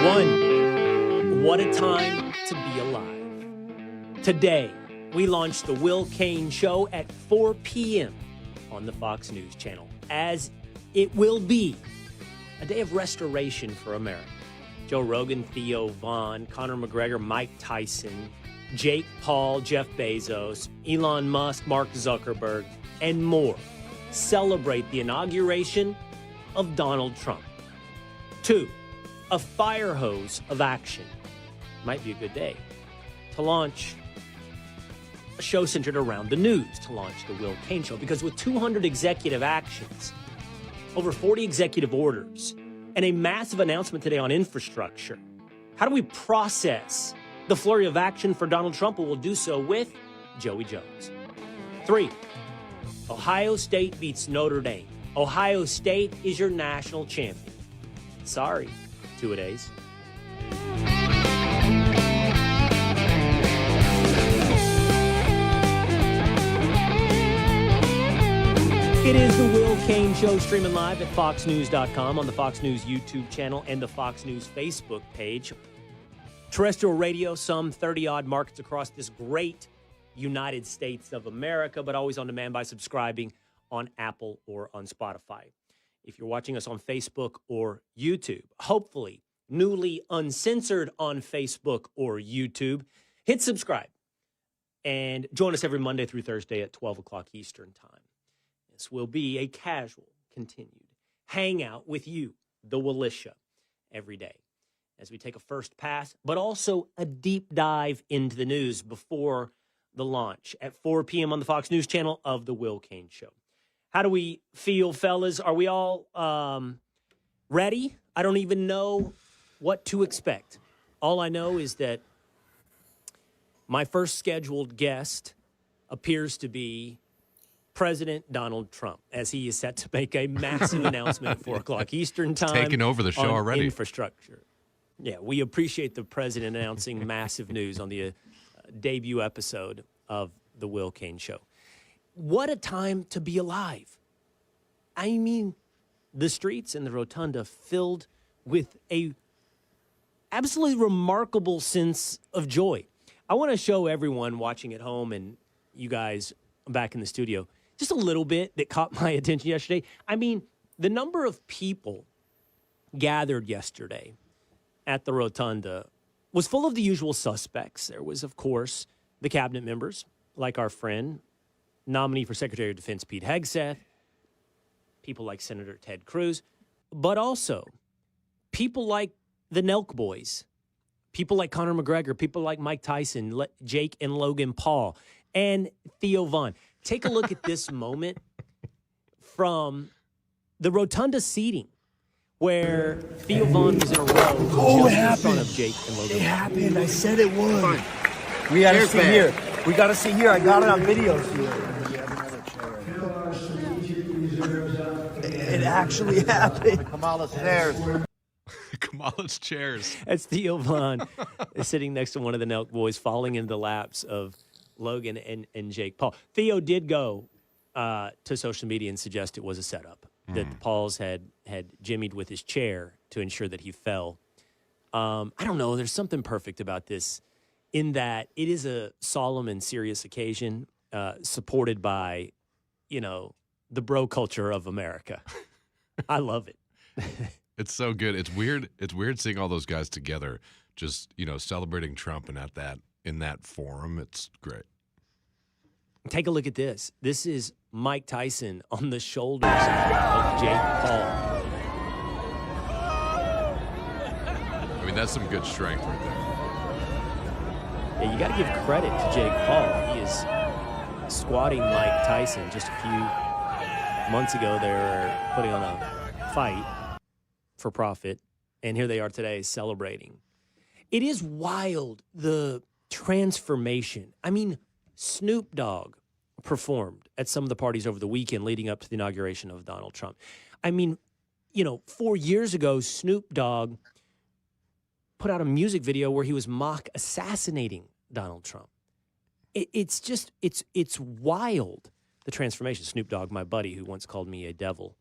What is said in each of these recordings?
everyone. What a time to be alive. Today, we launched the Will Cain Show at 4 p.m. on the Fox News channel, as it will be a day of restoration for America. Joe Rogan, Theo Von, Conor McGregor, Mike Tyson, Jake Paul, Jeff Bezos, Elon Musk, Mark Zuckerberg, and more celebrate the inauguration of Donald Trump. 2, a fire hose of action. Might be a good day to launch a show centered around the news, to launch the Will Cain Show, because with 200 executive actions, over 40 executive orders, and a massive announcement today on infrastructure, how do we process the flurry of action for Donald Trump? We'll do so with Joey Jones. 3, Ohio State beats Notre Dame. Ohio State is your national champion. Sorry, two-a-days. It is the Will Cain Show, streaming live at foxnews.com, on the Fox News YouTube channel and the Fox News Facebook page. Terrestrial radio, some 30-odd markets across this great United States of America, but always on demand by subscribing on Apple or on Spotify. If you're watching us on Facebook or YouTube, hopefully newly uncensored on Facebook or YouTube, hit subscribe and join us every Monday through Thursday at 12 o'clock Eastern Time. This will be a casual, continued hangout with you, the Willisha, every day as we take a first pass, but also a deep dive into the news before the launch at 4 p.m. on the Fox News channel of the Will Cain Show. How do we feel, fellas? Are we all ready? I don't even know what to expect. All I know is that my first scheduled guest appears to be President Donald Trump, as he is set to make a massive announcement at 4 o'clock Eastern Time. Taking over the show already. Infrastructure. Yeah, we appreciate the president announcing massive news on the debut episode of the Will Cain Show. What a time to be alive. I mean, the streets in the Rotunda filled with a absolutely remarkable sense of joy. I want to show everyone watching at home and you guys back in the studio just a little bit that caught my attention yesterday. I mean, the number of people gathered yesterday at the Rotunda was full of the usual suspects. There was, of course, the cabinet members, like our friend, nominee for Secretary of Defense Pete Hegseth, people like Senator Ted Cruz, but also people like the Nelk boys, people like Conor McGregor, people like Mike Tyson, Jake and Logan Paul, and Theo Von. Take a look at this moment from the Rotunda seating, where Theo Von was in a row just in front of Jake and Logan. It happened. I said it would. We got to see here. We got to see here. I got it on videos here. It actually happened. Kamala's chairs. Kamala's chairs. That's Theo Von sitting next to one of the Nelk boys, falling into the laps of Logan and Jake Paul. Theo did go to social media and suggest it was a setup, that the Pauls had jimmied with his chair to ensure that he fell. I don't know. There's something perfect about this in that it is a solemn and serious occasion supported by, the bro culture of America. I love it. It's so good. It's weird. It's weird seeing all those guys together, just, celebrating Trump and in that forum. It's great. Take a look at this. This is Mike Tyson on the shoulders of Jake Paul. I mean, that's some good strength right there. Yeah, you got to give credit to Jake Paul. He is squatting Mike Tyson. Just a few months ago, they were putting on a fight for profit, and here they are today celebrating. It is wild, the transformation. I mean, Snoop Dogg performed at some of the parties over the weekend leading up to the inauguration of Donald Trump. I mean, 4 years ago, Snoop Dogg put out a music video where he was mock assassinating Donald Trump. It's wild, the transformation. Snoop Dogg, my buddy, who once called me a devil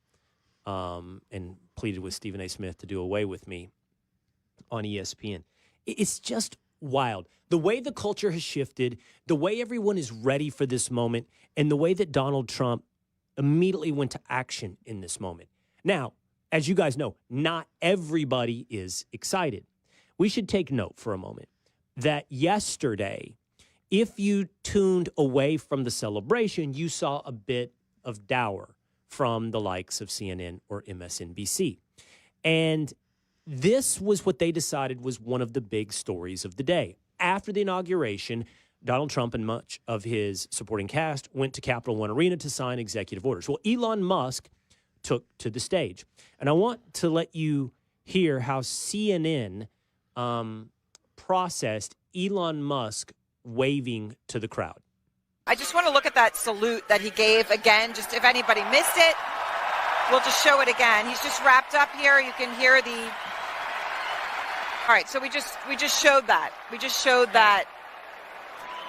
and pleaded with Stephen A. Smith to do away with me. on ESPN. It's just wild. The way the culture has shifted, the way everyone is ready for this moment, and the way that Donald Trump immediately went to action in this moment. Now, as you guys know, not everybody is excited. We should take note for a moment that yesterday, if you tuned away from the celebration, you saw a bit of dour from the likes of CNN or MSNBC. And this was what they decided was one of the big stories of the day. After the inauguration, Donald Trump and much of his supporting cast went to Capital One Arena to sign executive orders. Well, Elon Musk took to the stage. And I want to let you hear how CNN processed Elon Musk waving to the crowd. I just want to look at that salute that he gave again, just if anybody missed it, we'll just show it again. He's just wrapped up here. You can hear the... All right, so we just showed that. We just showed that.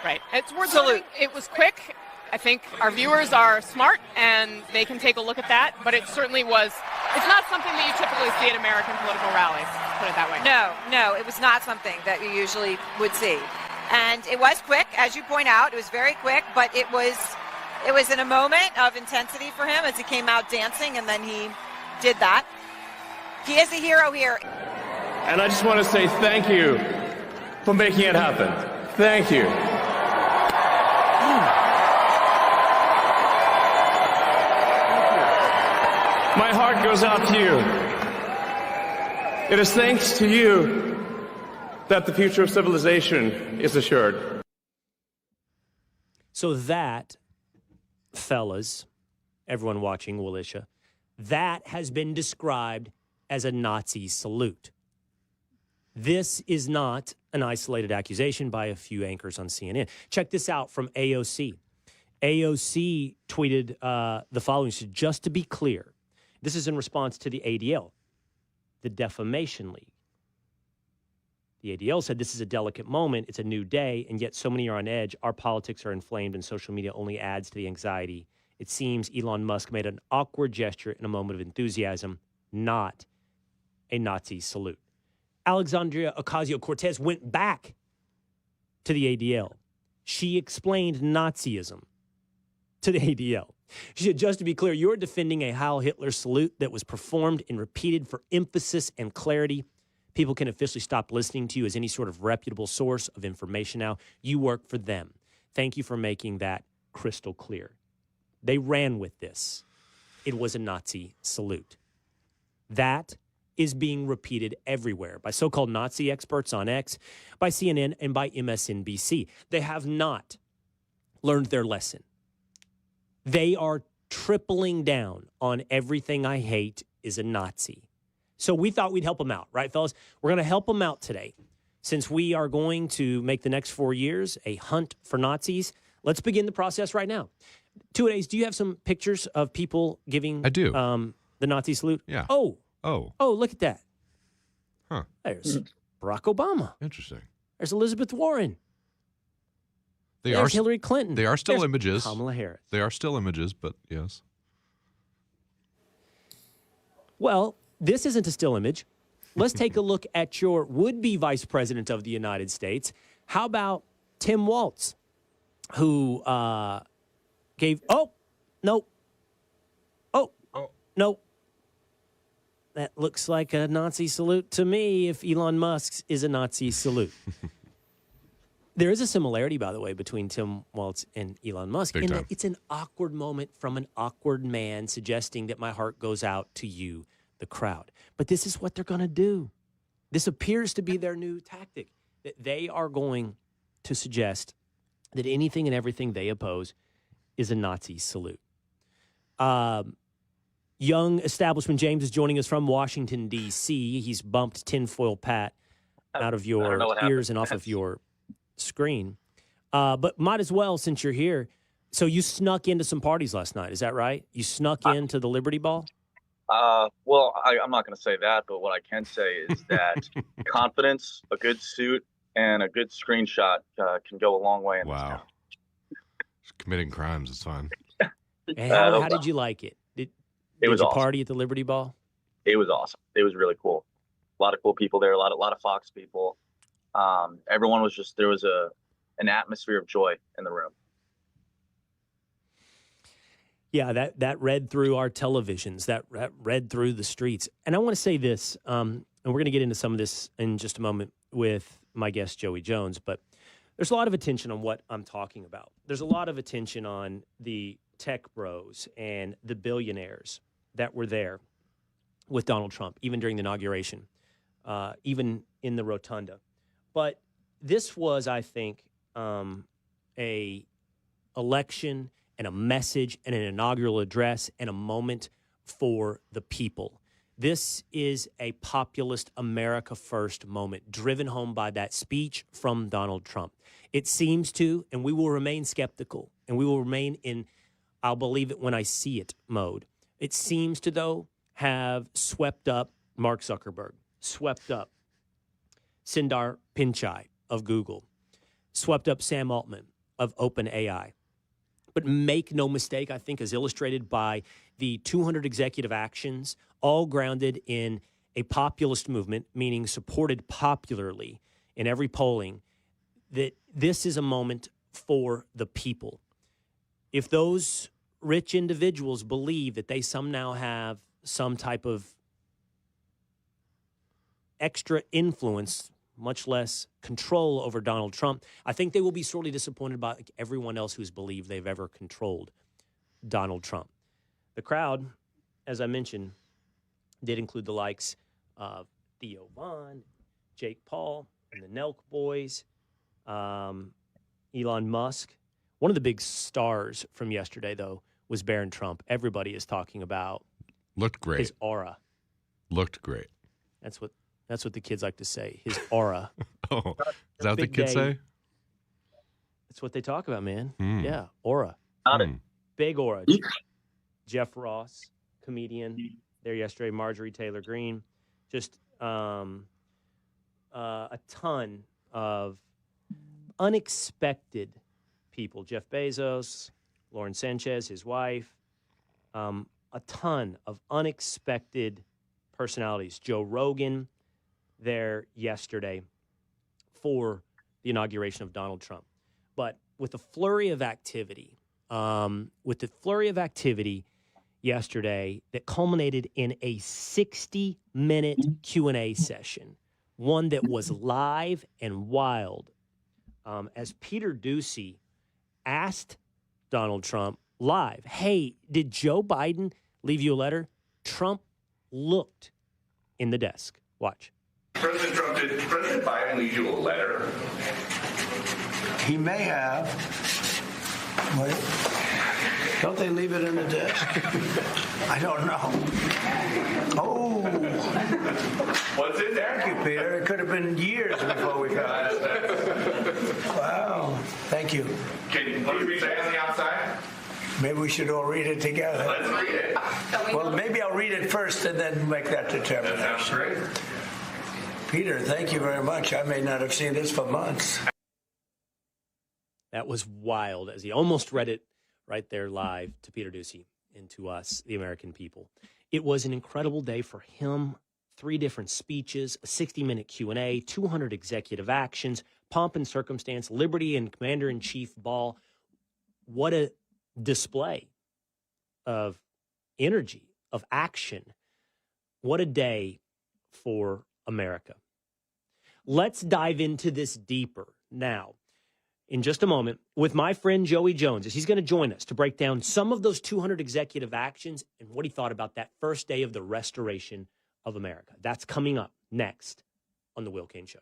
Right. It's worth Salute. It was quick. I think our viewers are smart and they can take a look at that, but it certainly was, it's not something that you typically see at American political rallies, put it that way. No, it was not something that you usually would see. And it was quick, as you point out. It was very quick, but it was in a moment of intensity for him as he came out dancing, and then he did that. He is a hero here. And I just want to say thank you for making it happen. Thank you. My heart goes out to you. It is thanks to you that the future of civilization is assured. So that, fellas, everyone watching, Willisha, that has been described as a Nazi salute. This is not an isolated accusation by a few anchors on CNN. Check this out from AOC. AOC tweeted the following. She said, just to be clear, this is in response to the ADL, the Defamation League. The ADL said this is a delicate moment, it's a new day, and yet so many are on edge. Our politics are inflamed, and social media only adds to the anxiety. It seems Elon Musk made an awkward gesture in a moment of enthusiasm, not a Nazi salute. Alexandria Ocasio-Cortez went back to the ADL. She explained Nazism to the ADL. She said, just to be clear, you're defending a Heil Hitler salute that was performed and repeated for emphasis and clarity. People can officially stop listening to you as any sort of reputable source of information now. You work for them. Thank you for making that crystal clear. They ran with this. It was a Nazi salute. That is being repeated everywhere by so-called Nazi experts on X, by CNN, and by MSNBC. They have not learned their lesson. They are tripling down on everything I hate is a Nazi. So we thought we'd help them out, right, fellas? We're going to help them out today. Since we are going to make the next 4 years a hunt for Nazis, let's begin the process right now. Two-Days, do you have some pictures of people giving I do. The Nazi salute? Yeah. Oh, look at that. Huh. There's Barack Obama. Interesting. There's Elizabeth Warren. They There's are Hillary Clinton. They are still There's images. Kamala Harris. They are still images, but yes. Well, this isn't a still image. Let's take a look at your would-be vice president of the United States. How about Tim Walz, who gave... Oh, no. No. That looks like a Nazi salute to me if Elon Musk's is a Nazi salute. There is a similarity, by the way, between Tim Walz and Elon Musk. Big in time. that it's an awkward moment from an awkward man suggesting that my heart goes out to you, the crowd. But this is what they're going to do. This appears to be their new tactic, that they are going to suggest that anything and everything they oppose is a Nazi salute. Young establishment James is joining us from Washington, D.C. He's bumped tinfoil Pat out of your ears and off of your screen. But might as well, since you're here. So you snuck into some parties last night. Is that right? You snuck into the Liberty Ball? Well, I'm not going to say that, but what I can say is that confidence, a good suit, and a good screenshot can go a long way in this town. Committing crimes is fine. And how did you like it? Did was you awesome. party at the Liberty Ball? It was awesome. It was really cool. A lot of cool people there. A lot of Fox people. Everyone was just, there was an atmosphere of joy in the room. Yeah, that read through our televisions, that read through the streets. And I want to say this, and we're going to get into some of this in just a moment with my guest, Joey Jones, but there's a lot of attention on what I'm talking about. There's a lot of attention on the tech bros and the billionaires that were there with Donald Trump, even during the inauguration, even in the Rotunda. But this was, I think, a election and a message and an inaugural address and a moment for the people. This is a populist America First moment driven home by that speech from Donald Trump. It seems to, and we will remain skeptical, and we will remain in I'll believe it when I see it mode. It seems to, though, have swept up Mark Zuckerberg, swept up Sundar Pichai of Google, swept up Sam Altman of OpenAI. But make no mistake, I think, as illustrated by the 200 executive actions, all grounded in a populist movement, meaning supported popularly in every polling, that this is a moment for the people. If those rich individuals believe that they somehow have some type of extra influence, much less control over Donald Trump, I think they will be sorely disappointed by everyone else who's believed they've ever controlled Donald Trump. The crowd, as I mentioned, did include the likes of Theo Vaughn, Jake Paul, and the Nelk boys, Elon Musk. One of the big stars from yesterday, though, was Barron Trump. Everybody is talking about Looked great. His aura. Looked great. That's what the kids like to say. His aura. Oh, is that what the kids say? That's what they talk about, man. Mm. Yeah, aura. Big aura. Jeff Ross, comedian, there yesterday. Marjorie Taylor Greene. Just a ton of unexpected people. Jeff Bezos, Lauren Sanchez, his wife. A ton of unexpected personalities. Joe Rogan there yesterday for the inauguration of Donald Trump. But with the flurry of activity, yesterday that culminated in a 60-minute Q&A session, one that was live and wild, as Peter Doocy asked Donald Trump live, hey, did Joe Biden leave you a letter? Trump looked in the desk. Watch. President Trump, did President Biden leave you a letter? He may have. Wait. Don't they leave it in the desk? I don't know. Oh. What's in there? Thank you, Peter. It could have been years before we got it. Wow. Thank you. Can you read that on the outside? Maybe we should all read it together. Let's read it. Well, maybe I'll read it first and then make that determination. That sounds great. Peter, thank you very much. I may not have seen this for months. That was wild, as he almost read it right there live to Peter Doocy and to us, the American people. It was an incredible day for him. 3 different speeches, a 60-minute Q&A, 200 executive actions, pomp and circumstance, liberty and commander-in-chief ball. What a display of energy, of action. What a day for America. Let's dive into this deeper now in just a moment with my friend Joey Jones, as he's going to join us to break down some of those 200 executive actions and what he thought about that first day of the restoration of America. That's coming up next on The Will Cain Show.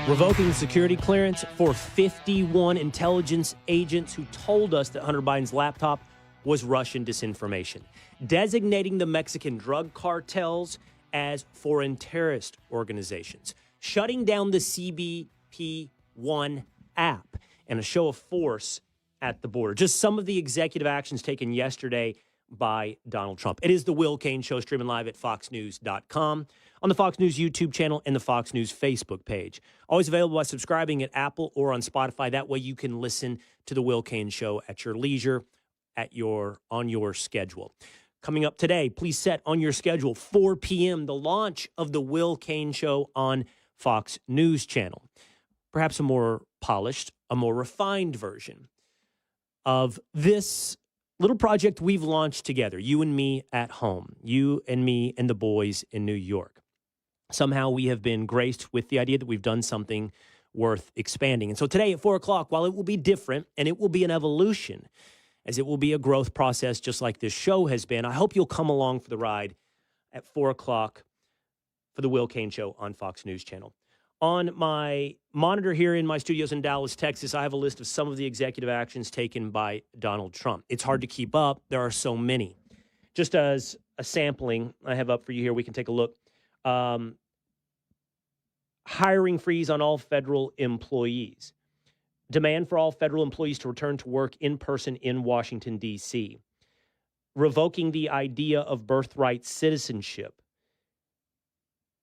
Revoking security clearance for 51 intelligence agents who told us that Hunter Biden's laptop was Russian disinformation. Designating the Mexican drug cartels as foreign terrorist organizations. Shutting down the CBP-1 app and a show of force at the border. Just some of the executive actions taken yesterday by Donald Trump. It is the Will Cain Show, streaming live at foxnews.com, on the Fox News YouTube channel and the Fox News Facebook page. Always available by subscribing at Apple or on Spotify. That way you can listen to the Will Cain Show at your leisure, on your schedule. coming up today. Please set on your schedule 4 p.m. the launch of the Will Cain Show on Fox News Channel. Perhaps a more polished, a more refined version of this little project we've launched together, you and me at home, you and me and the boys in New York. Somehow we have been graced with the idea that we've done something worth expanding. And so today at 4 o'clock, while it will be different and it will be an evolution, as it will be a growth process just like this show has been, I hope you'll come along for the ride at 4 o'clock for the Will Cain Show on Fox News Channel. On my monitor here in my studios in Dallas, Texas, I have a list of some of the executive actions taken by Donald Trump. It's hard to keep up. There are so many. Just as a sampling I have up for you here, we can take a look. Hiring freeze on all federal employees. Demand for all federal employees to return to work in person in Washington, D.C. Revoking the idea of birthright citizenship.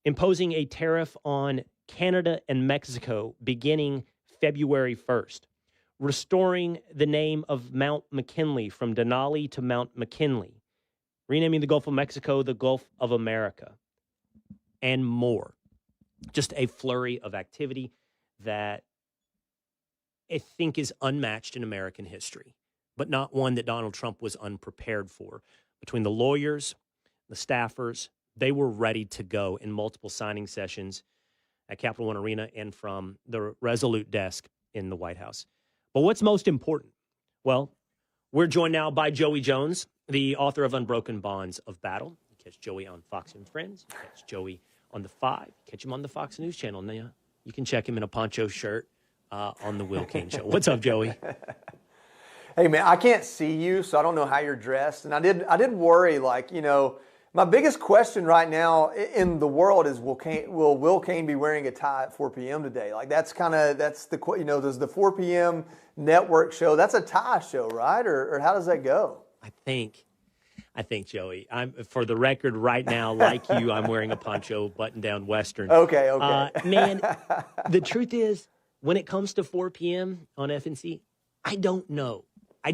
Imposing a tariff on Canada and Mexico beginning February 1st. Restoring the name of Mount McKinley from Denali to Mount McKinley. Renaming the Gulf of Mexico the Gulf of America. And more. Just a flurry of activity that I think is unmatched in American history, but not one that Donald Trump was unprepared for. Between the lawyers, the staffers, they were ready to go in multiple signing sessions at Capital One Arena and from the Resolute desk in the White House. But what's most important? Well, we're joined now by Joey Jones, the author of Unbroken Bonds of Battle. You catch Joey on Fox and Friends. You catch Joey on The Five. Catch him on the Fox News Channel. Now, you can check him in a poncho shirt on the Will Cain Show. What's up, Joey? Hey, man, I can't see you, so I don't know how you're dressed. And I did worry, like, you know, my biggest question right now in the world is will Will Cain be wearing a tie at 4 p.m. today? Like, that's the, you know, there's the 4 p.m. network show. That's a tie show, right? Or how does that go? I think, Joey, I'm, for the record right now, like you, I'm wearing a poncho button-down Western. Okay. Man, the truth is, when it comes to 4 p.m. on FNC, I don't know. I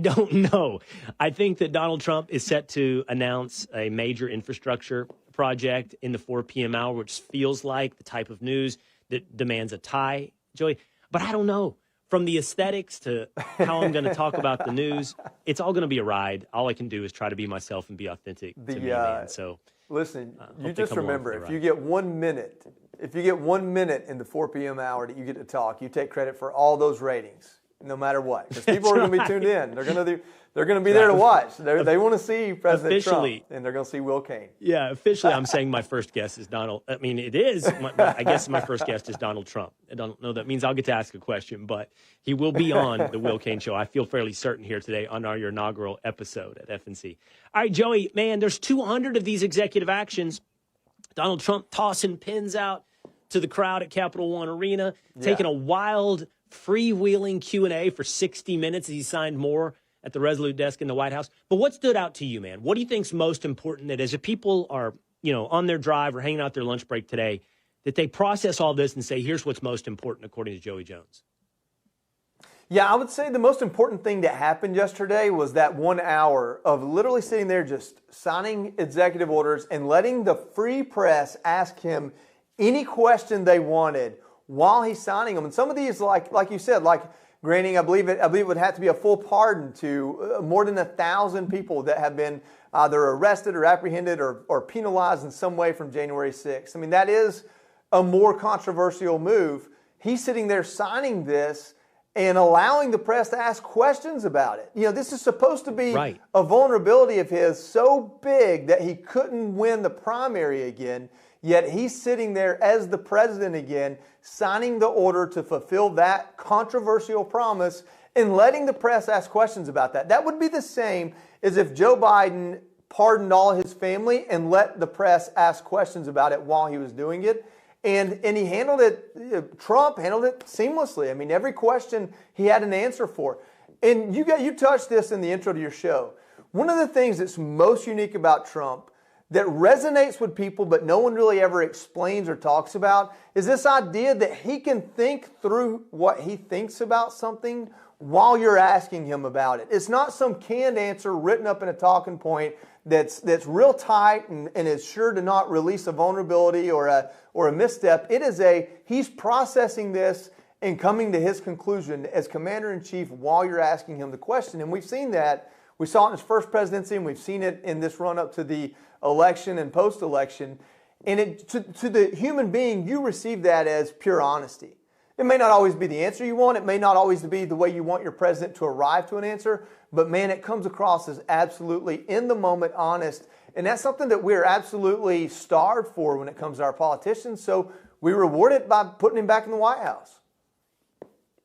think that Donald Trump is set to announce a major infrastructure project in the 4 p.m. hour, which feels like the type of news that demands a tie, Joey. But I don't know. From the aesthetics to how I'm going to talk about the news, it's all going to be a ride. All I can do is try to be myself and be authentic to me, man. So listen, you just remember, if you get 1 minute, in the 4 p.m. hour that you get to talk, you take credit for all those ratings, no matter what. Because people are going to be tuned in. They're going to be there to watch. They want to see President Trump, and they're going to see Will Cain. Yeah, officially, I'm saying my first guest is Donald. I mean, it is. I guess my first guest is Donald Trump. I don't know. That means I'll get to ask a question, but he will be on the Will Cain Show. I feel fairly certain here today on our inaugural episode at FNC. All right, Joey, man, there's 200 of these executive actions. Donald Trump tossing pins out to the crowd at Capital One Arena, taking a wild freewheeling Q&A for 60 minutes as he signed more at the Resolute desk in the White House. But what stood out to you, man? What do you think's most important that as if people are, you know, on their drive or hanging out their lunch break today, that they process all this and say, here's what's most important according to Joey Jones? Yeah, I would say the most important thing that happened yesterday was that 1 hour of literally sitting there just signing executive orders and letting the free press ask him any question they wanted while he's signing them. And some of these, like you said, like granting, I believe it would have to be a full pardon to more than 1,000 people that have been either arrested or apprehended or penalized in some way from January 6th. I mean, that is a more controversial move. He's sitting there signing this and allowing the press to ask questions about it. You know, this is supposed to be a vulnerability of his so big that he couldn't win the primary again, yet he's sitting there as the president again, signing the order to fulfill that controversial promise and letting the press ask questions about that. That would be the same as if Joe Biden pardoned all his family and let the press ask questions about it while he was doing it. And he handled it, Trump handled it seamlessly. I mean, every question he had an answer for. And you touched this in the intro to your show. One of the things that's most unique about Trump that resonates with people but no one really ever explains or talks about is this idea that he can think through what he thinks about something while you're asking him about it. It's not some canned answer written up in a talking point that's real tight and is sure to not release a vulnerability or a misstep. It is he's processing this and coming to his conclusion as commander-in-chief while you're asking him the question. And we've seen that. We saw it in his first presidency, and we've seen it in this run-up to the election and post-election. And to the human being, you receive that as pure honesty. It may not always be the answer you want. It may not always be the way you want your president to arrive to an answer. But, man, it comes across as absolutely in-the-moment honest. And that's something that we're absolutely starved for when it comes to our politicians. So we reward it by putting him back in the White House.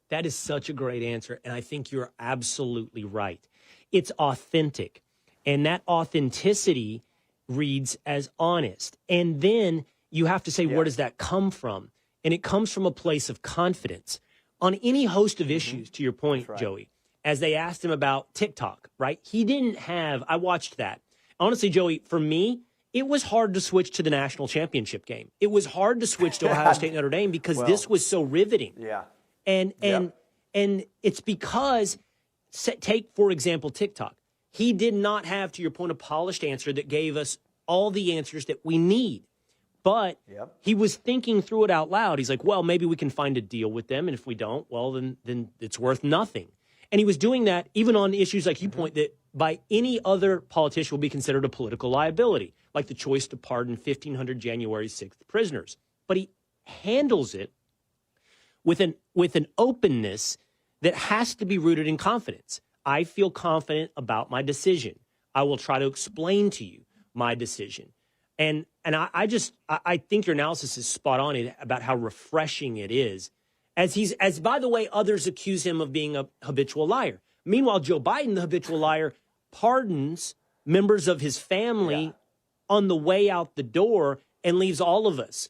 That is such a great answer, and I think you're absolutely right. It's authentic, and that authenticity reads as honest. And then you have to say, where does that come from? And it comes from a place of confidence. On any host of issues, to your point, right, Joey, as they asked him about TikTok, right? He didn't have, I watched that. Honestly, Joey, for me, it was hard to switch to the national championship game. It was hard to switch to Ohio State Notre Dame because this was so riveting. Yeah. And it's because, take, for example, TikTok. He did not have, to your point, a polished answer that gave us all the answers that we need. But he was thinking through it out loud. He's like, well, maybe we can find a deal with them. And if we don't, well, then it's worth nothing. And he was doing that even on issues like you point that by any other politician will be considered a political liability, like the choice to pardon 1,500 January 6th prisoners. But he handles it with an openness that has to be rooted in confidence. I feel confident about my decision. I will try to explain to you my decision. And I think your analysis is spot on about how refreshing it is. As by the way, others accuse him of being a habitual liar. Meanwhile, Joe Biden, the habitual liar, pardons members of his family on the way out the door and leaves all of us,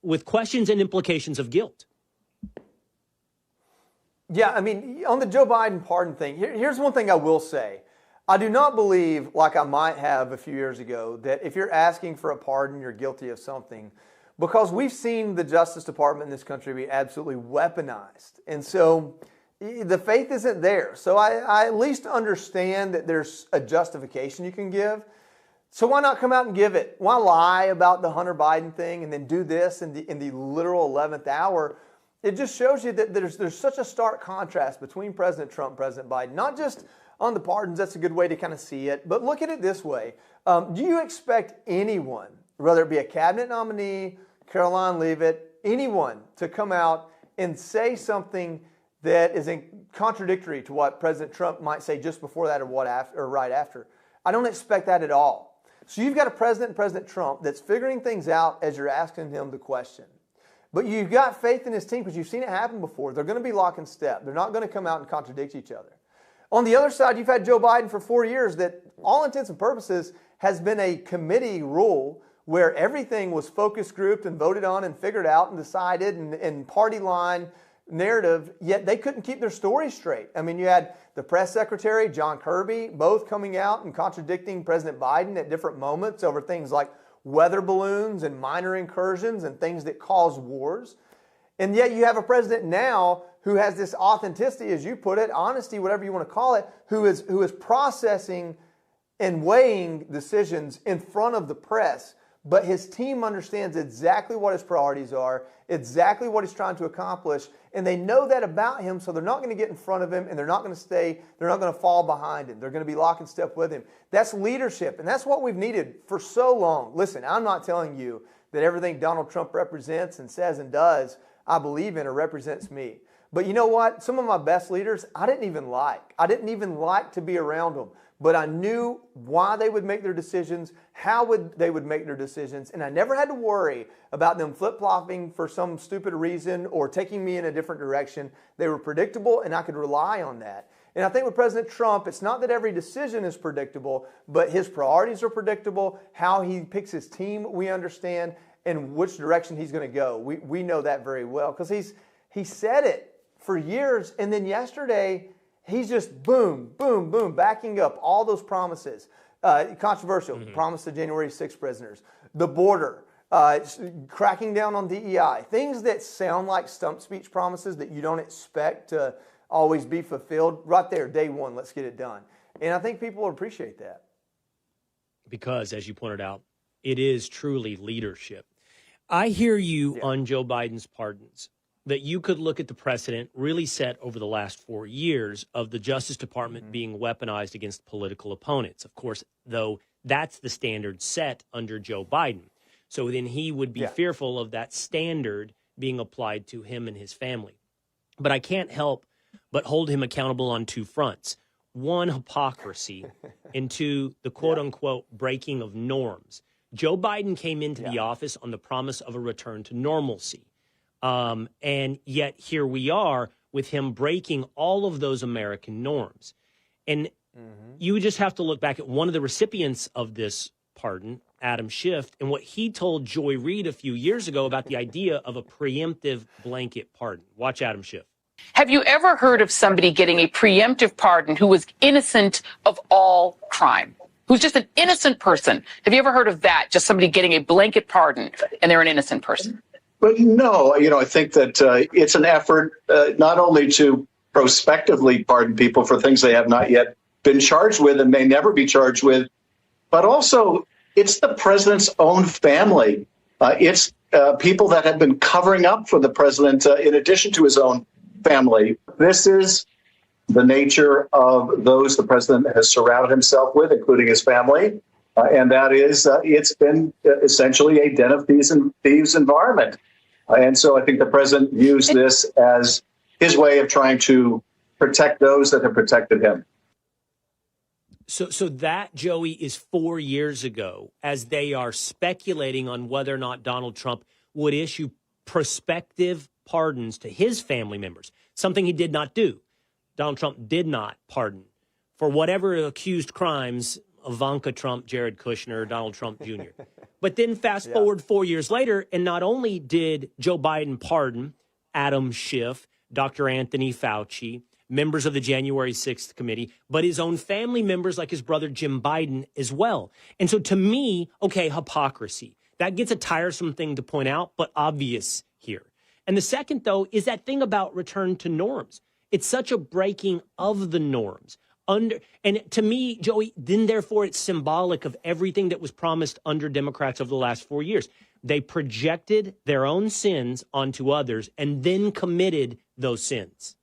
with questions and implications of guilt. Yeah, I mean, on the Joe Biden pardon thing, here's one thing I will say. I do not believe, like I might have a few years ago, that if you're asking for a pardon, you're guilty of something. Because we've seen the Justice Department in this country be absolutely weaponized. And so the faith isn't there. So I at least understand that there's a justification you can give. So why not come out and give it? Why lie about the Hunter Biden thing and then do this in the literal 11th hour? It just shows you that there's such a stark contrast between President Trump and President Biden. Not just on the pardons, that's a good way to kind of see it, but look at it this way. Do you expect anyone, whether it be a cabinet nominee, Caroline Leavitt, anyone to come out and say something that is contradictory to what President Trump might say just before that or right after? I don't expect that at all. So you've got a president and President Trump that's figuring things out as you're asking him the question. But you've got faith in his team because you've seen it happen before. They're going to be lock and step. They're not going to come out and contradict each other. On the other side, you've had Joe Biden for 4 years that, all intents and purposes, has been a committee rule where everything was focus grouped and voted on and figured out and decided and party line narrative, yet they couldn't keep their story straight. I mean, you had the press secretary, John Kirby, both coming out and contradicting President Biden at different moments over things like weather balloons and minor incursions and things that cause wars. And yet you have a president now who has this authenticity, as you put it, honesty, whatever you want to call it, who is processing and weighing decisions in front of the press. But his team understands exactly what his priorities are, exactly what he's trying to accomplish, and they know that about him, so they're not going to get in front of him, and they're not going to fall behind him. They're going to be lock and step with him. That's leadership, and that's what we've needed for so long. Listen, I'm not telling you that everything Donald Trump represents and says and does, I believe in or represents me. But you know what? Some of my best leaders, I didn't even like. I didn't even like to be around them. But I knew why they would make their decisions, how they would make their decisions, and I never had to worry about them flip-flopping for some stupid reason or taking me in a different direction. They were predictable, and I could rely on that. And I think with President Trump, it's not that every decision is predictable, but his priorities are predictable, how he picks his team we understand, and which direction he's going to go. We know that very well because he said it for years, and then yesterday he's just boom, boom, boom, backing up all those promises. Controversial, promise to January 6 prisoners, the border, cracking down on DEI, things that sound like stump speech promises that you don't expect to always be fulfilled. Right there, day one, let's get it done. And I think people will appreciate that. Because, as you pointed out, it is truly leadership. I hear you on Joe Biden's pardons, that you could look at the precedent really set over the last 4 years of the Justice Department being weaponized against political opponents. Of course, though, that's the standard set under Joe Biden. So then he would be fearful of that standard being applied to him and his family. But I can't help but hold him accountable on two fronts. One, hypocrisy, and two, the quote-unquote breaking of norms. Joe Biden came into the office on the promise of a return to normalcy. And yet here we are with him breaking all of those American norms. And you just have to look back at one of the recipients of this pardon, Adam Schiff, and what he told Joy Reid a few years ago about the idea of a preemptive blanket pardon. Watch Adam Schiff. Have you ever heard of somebody getting a preemptive pardon who was innocent of all crime? Who's just an innocent person? Have you ever heard of that? Just somebody getting a blanket pardon and they're an innocent person? But no, I think that it's an effort not only to prospectively pardon people for things they have not yet been charged with and may never be charged with, but also it's the president's own family. It's people that have been covering up for the president in addition to his own family. This is the nature of those the president has surrounded himself with, including his family. And that is, it's been essentially a den of thieves environment. And so I think the president views this as his way of trying to protect those that have protected him. So that, Joey, is 4 years ago, as they are speculating on whether or not Donald Trump would issue prospective pardons to his family members, something he did not do. Donald Trump did not pardon for whatever accused crimes, Ivanka Trump, Jared Kushner, Donald Trump Jr. But then fast forward 4 years later, and not only did Joe Biden pardon Adam Schiff, Dr. Anthony Fauci, members of the January 6th committee, but his own family members like his brother Jim Biden as well. And so to me, okay, hypocrisy. That gets a tiresome thing to point out, but obvious here. And the second, though, is that thing about return to norms. It's such a breaking of the norms. And to me, Joey, then therefore it's symbolic of everything that was promised under Democrats over the last 4 years. They projected their own sins onto others and then committed those sins.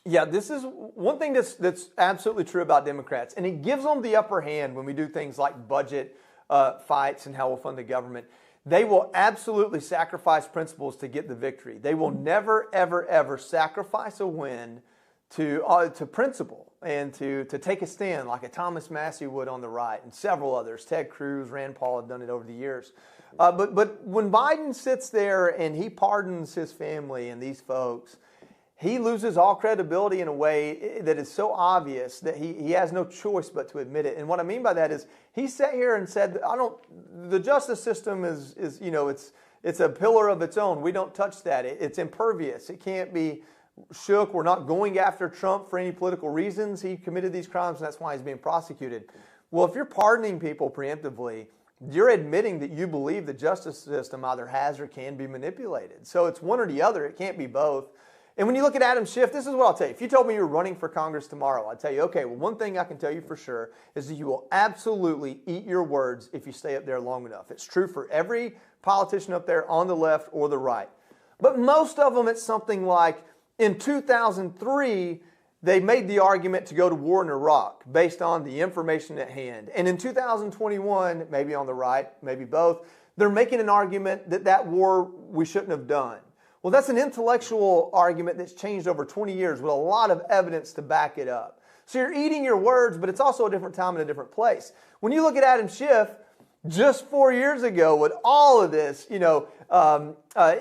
Yeah, this is one thing that's absolutely true about Democrats, and it gives them the upper hand when we do things like budget fights and how we'll fund the government. They will absolutely sacrifice principles to get the victory. They will never, ever, ever sacrifice a win to principle and to take a stand like a Thomas Massey would on the right and several others. Ted Cruz, Rand Paul have done it over the years. But when Biden sits there and he pardons his family and these folks, he loses all credibility in a way that is so obvious that he has no choice but to admit it. And what I mean by that is he sat here and said, the justice system is it's a pillar of its own. We don't touch that. It's impervious. It can't be shook. We're not going after Trump for any political reasons. He committed these crimes and that's why he's being prosecuted. Well, if you're pardoning people preemptively, you're admitting that you believe the justice system either has or can be manipulated. So it's one or the other. It can't be both. And when you look at Adam Schiff, this is what I'll tell you. If you told me you were running for Congress tomorrow, I'd tell you, okay, well, one thing I can tell you for sure is that you will absolutely eat your words if you stay up there long enough. It's true for every politician up there on the left or the right. But most of them, it's something like in 2003, they made the argument to go to war in Iraq based on the information at hand. And in 2021, maybe on the right, maybe both, they're making an argument that war we shouldn't have done. Well, that's an intellectual argument that's changed over 20 years with a lot of evidence to back it up. So you're eating your words, but it's also a different time and a different place. When you look at Adam Schiff, just 4 years ago with all of this,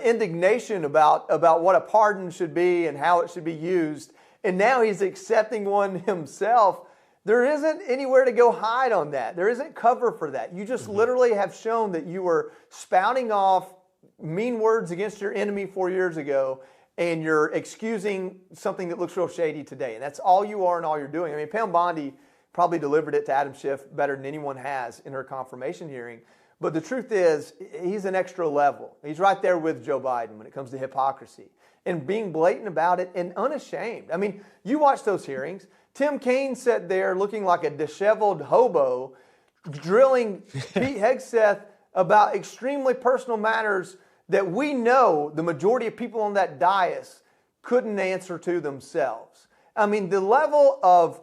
indignation about what a pardon should be and how it should be used, and now he's accepting one himself, there isn't anywhere to go hide on that. There isn't cover for that. You just literally have shown that you were spouting off mean words against your enemy 4 years ago, and you're excusing something that looks real shady today. And that's all you are and all you're doing. I mean, Pam Bondi probably delivered it to Adam Schiff better than anyone has in her confirmation hearing. But the truth is, he's an extra level. He's right there with Joe Biden when it comes to hypocrisy. and being blatant about it and unashamed. I mean, you watch those hearings. Tim Kaine sat there looking like a disheveled hobo, drilling Pete Hegseth about extremely personal matters that we know the majority of people on that dais couldn't answer to themselves. I mean, the level of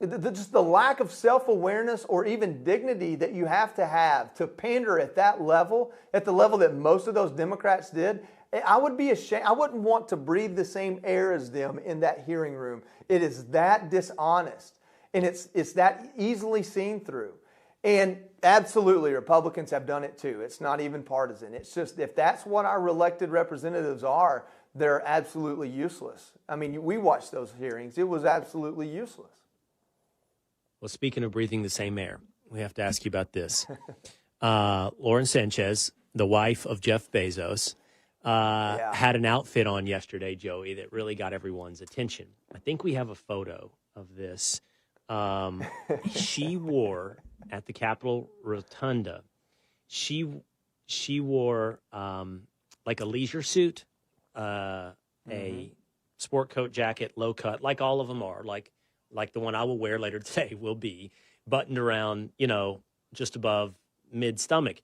just the lack of self-awareness or even dignity that you have to pander at that level, at the level that most of those Democrats did, I would be ashamed. I wouldn't want to breathe the same air as them in that hearing room. It is that dishonest, and it's that easily seen through. And absolutely, Republicans have done it too. It's not even partisan. It's just, if that's what our elected representatives are, they're absolutely useless. I mean, we watched those hearings. It was absolutely useless. Well, speaking of breathing the same air, we have to ask you about this. Lauren Sanchez, the wife of Jeff Bezos, had an outfit on yesterday, Joey, that really got everyone's attention. I think we have a photo of this. She wore, at the Capitol Rotunda, she wore like a leisure suit, a sport coat jacket, low cut, like all of them are, like the one I will wear later today will be, buttoned around, just above mid-stomach,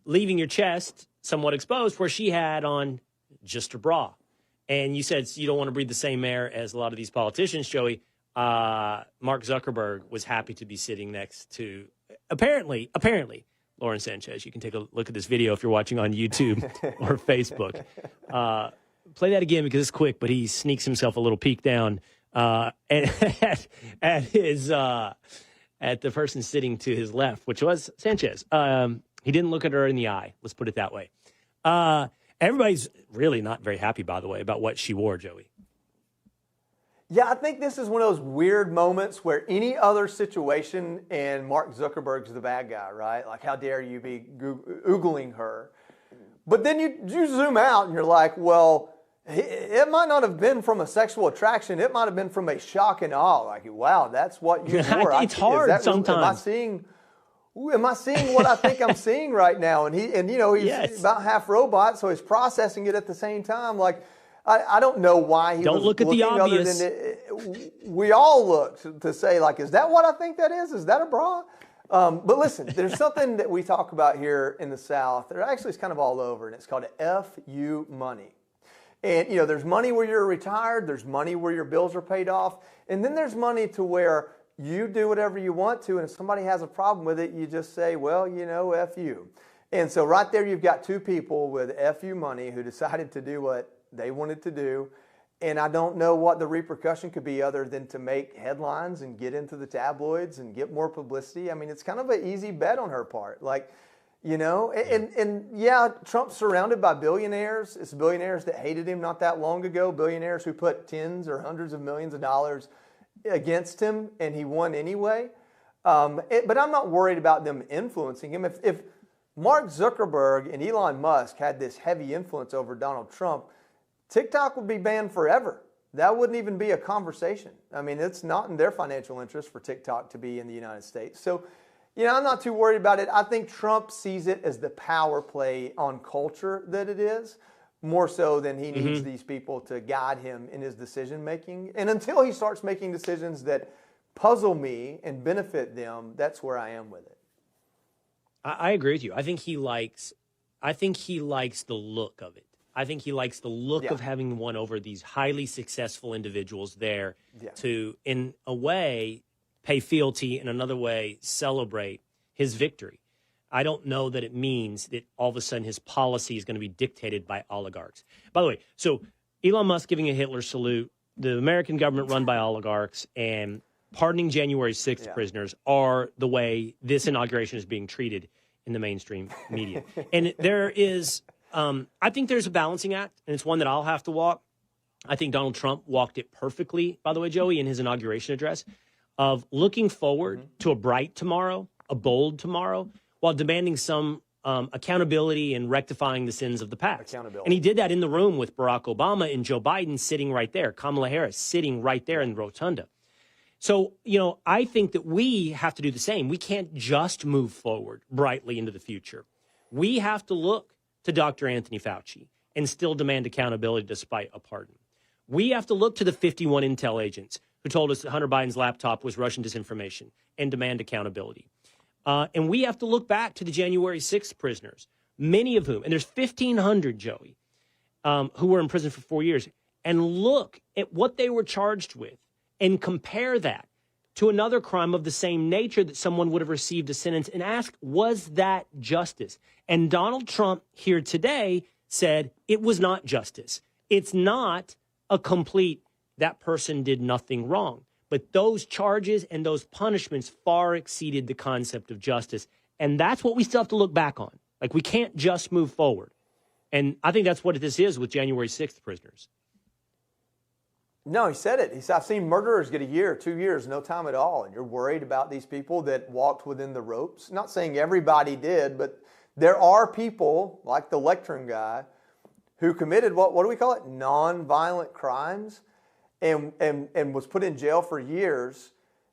leaving your chest somewhat exposed, where she had on just her bra. And you said you don't want to breathe the same air as a lot of these politicians, Joey. Mark Zuckerberg was happy to be sitting next to, apparently, Lauren Sanchez. You can take a look at this video if you're watching on YouTube or Facebook. Play that again because it's quick, but he sneaks himself a little peek down at the person sitting to his left, which was Sanchez. He didn't look at her in the eye. Let's put it that way. Everybody's really not very happy, by the way, about what she wore, Joey. Yeah, I think this is one of those weird moments where any other situation and Mark Zuckerberg's the bad guy, right? Like, how dare you be oogling her? But then you zoom out and you're like, well, it might not have been from a sexual attraction. It might have been from a shock and awe. Like, wow, that's what you wore. It's hard sometimes. Am I seeing what I think I'm seeing right now? And he's about half robot, so he's processing it at the same time. Like, I don't know why he don't look at the obvious. We all look to say, like, is that what I think that is? Is that a bra? But listen, there's something that we talk about here in the South. There actually is kind of all over, and it's called FU money. And, there's money where you're retired. There's money where your bills are paid off. And then there's money to where you do whatever you want to, and if somebody has a problem with it, you just say, well, F you. And so right there you've got two people with FU money who decided to do what they wanted to do, and I don't know what the repercussion could be other than to make headlines and get into the tabloids and get more publicity. I mean, it's kind of an easy bet on her part. Like, yeah, Trump's surrounded by billionaires. It's billionaires that hated him not that long ago, billionaires who put tens or hundreds of millions of dollars against him, and he won anyway. But I'm not worried about them influencing him. If Mark Zuckerberg and Elon Musk had this heavy influence over Donald Trump, TikTok would be banned forever. That wouldn't even be a conversation. I mean, it's not in their financial interest for TikTok to be in the United States. So, I'm not too worried about it. I think Trump sees it as the power play on culture that it is, more so than he needs these people to guide him in his decision making. And until he starts making decisions that puzzle me and benefit them, that's where I am with it. I agree with you. I think he likes the look of it. I think he likes the look of having won over these highly successful individuals there to, in a way, pay fealty, in another way, celebrate his victory. I don't know that it means that all of a sudden his policy is going to be dictated by oligarchs. By the way, so Elon Musk giving a Hitler salute, the American government run by oligarchs, and pardoning January 6th prisoners are the way this inauguration is being treated in the mainstream media. And there is, I think there's a balancing act, and it's one that I'll have to walk. I think Donald Trump walked it perfectly, by the way, Joey, in his inauguration address, of looking forward to a bright tomorrow, a bold tomorrow, while demanding some accountability and rectifying the sins of the past. And he did that in the room with Barack Obama and Joe Biden sitting right there, Kamala Harris sitting right there in the Rotunda. So, I think that we have to do the same. We can't just move forward brightly into the future. We have to look to Dr. Anthony Fauci and still demand accountability despite a pardon. We have to look to the 51 intel agents who told us that Hunter Biden's laptop was Russian disinformation and demand accountability. And we have to look back to the January 6th prisoners, many of whom, and there's 1,500, Joey, who were in prison for 4 years, and look at what they were charged with and compare that to another crime of the same nature that someone would have received a sentence and ask, was that justice? And Donald Trump here today said it was not justice. It's not a complete, that person did nothing wrong. But those charges and those punishments far exceeded the concept of justice. And that's what we still have to look back on. Like, we can't just move forward. And I think that's what this is with January 6th prisoners. No, he said it. He said, I've seen murderers get a year, 2 years, no time at all. And you're worried about these people that walked within the ropes. Not saying everybody did, but there are people, like the lectern guy, who committed, what do we call it? Non-violent crimes and was put in jail for years.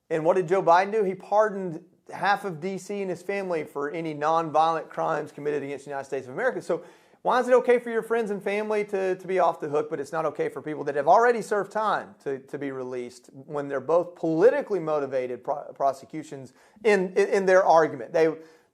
And what did Joe Biden do? He pardoned half of D.C. and his family for any non-violent crimes committed against the United States of America. So why is it okay for your friends and family to be off the hook, but it's not okay for people that have already served time to be released when they're both politically motivated prosecutions in their argument?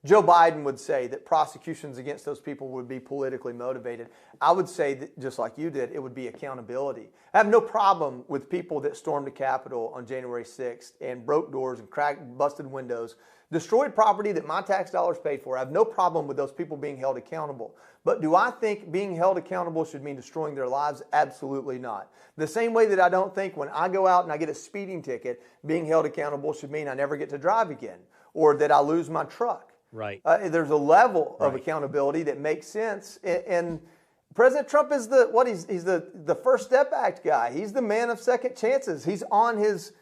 Joe Biden would say that prosecutions against those people would be politically motivated. I would say that, just like you did, it would be accountability. I have no problem with people that stormed the Capitol on January 6th and broke doors and busted windows, destroyed property that my tax dollars paid for. I have no problem with those people being held accountable. But do I think being held accountable should mean destroying their lives? Absolutely not. The same way that I don't think when I go out and I get a speeding ticket, being held accountable should mean I never get to drive again or that I lose my truck. Right. There's a level of accountability that makes sense. And President Trump is he's the First Step Act guy. He's the man of second chances. He's on his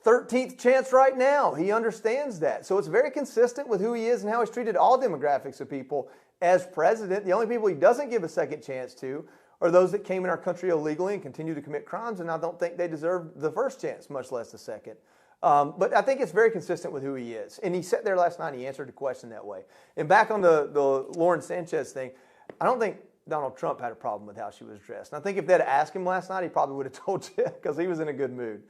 13th chance right now. He understands that. So it's very consistent with who he is and how he's treated all demographics of people as president. The only people he doesn't give a second chance to are those that came in our country illegally and continue to commit crimes, and I don't think they deserve the first chance, much less the second. But I think it's very consistent with who he is. And he sat there last night and he answered the question that way. And back on the Lauren Sanchez thing, I don't think Donald Trump had a problem with how she was dressed. And I think if they'd asked him last night, he probably would have told you because he was in a good mood.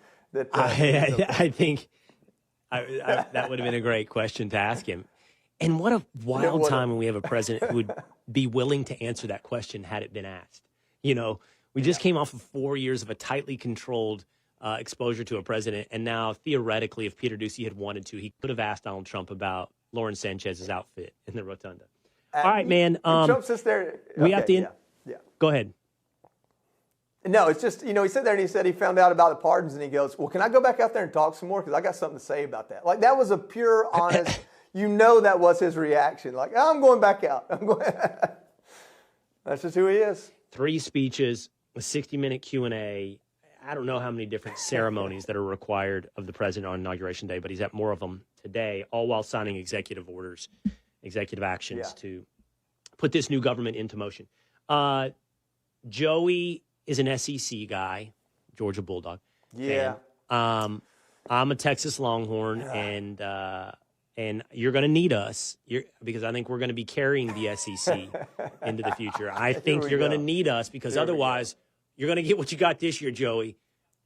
I think that would have been a great question to ask him. And what a wild time when we have a president who would be willing to answer that question had it been asked. You know, we just came off of 4 years of a tightly controlled exposure to a president. And now, theoretically, if Peter Doocy had wanted to, he could have asked Donald Trump about Lauren Sanchez's outfit in the Rotunda. All right, man. Trump sits there. We have to. Yeah. Go ahead. No, it's just, he sat there and he said he found out about the pardons and he goes, well, can I go back out there and talk some more? Because I got something to say about that. Like, that was a pure, honest, that was his reaction. Like, oh, I'm going back out. That's just who he is. 3 speeches, a 60-minute Q&A. I don't know how many different ceremonies that are required of the president on Inauguration Day, but he's at more of them today, all while signing executive orders, executive actions to put this new government into motion. Joey is an SEC guy, Georgia Bulldog. Yeah. Fan. I'm a Texas Longhorn, and you're going to need us because I think we're going to be carrying the SEC into the future. I think you're going to need us because otherwise you're going to get what you got this year, Joey.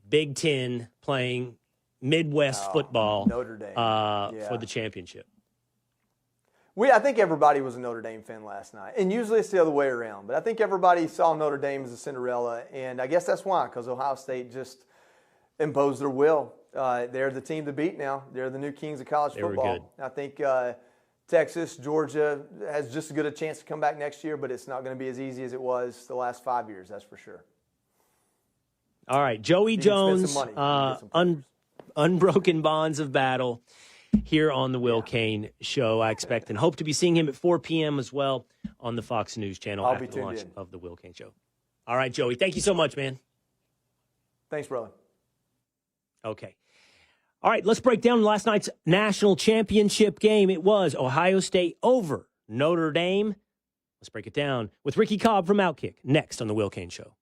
Big Ten playing Midwest football Notre Dame. for the championship. I think everybody was a Notre Dame fan last night, and usually it's the other way around. But I think everybody saw Notre Dame as a Cinderella, and I guess that's why, because Ohio State just imposed their will. They're the team to beat now. They're the new kings of college football. Were good. I think Texas, Georgia has just as good a chance to come back next year, but it's not going to be as easy as it was the last 5 years, that's for sure. All right, Joey Jones, Unbroken Bonds of Battle here on the Will Cain Show. I expect and hope to be seeing him at 4 p.m. as well on the Fox News channel after the launch of the Will Cain Show. All right, Joey, thank you so much, man. Thanks, brother. Okay. All right, let's break down last night's national championship game. It was Ohio State over Notre Dame. Let's break it down with Ricky Cobb from Outkick next on the Will Cain Show.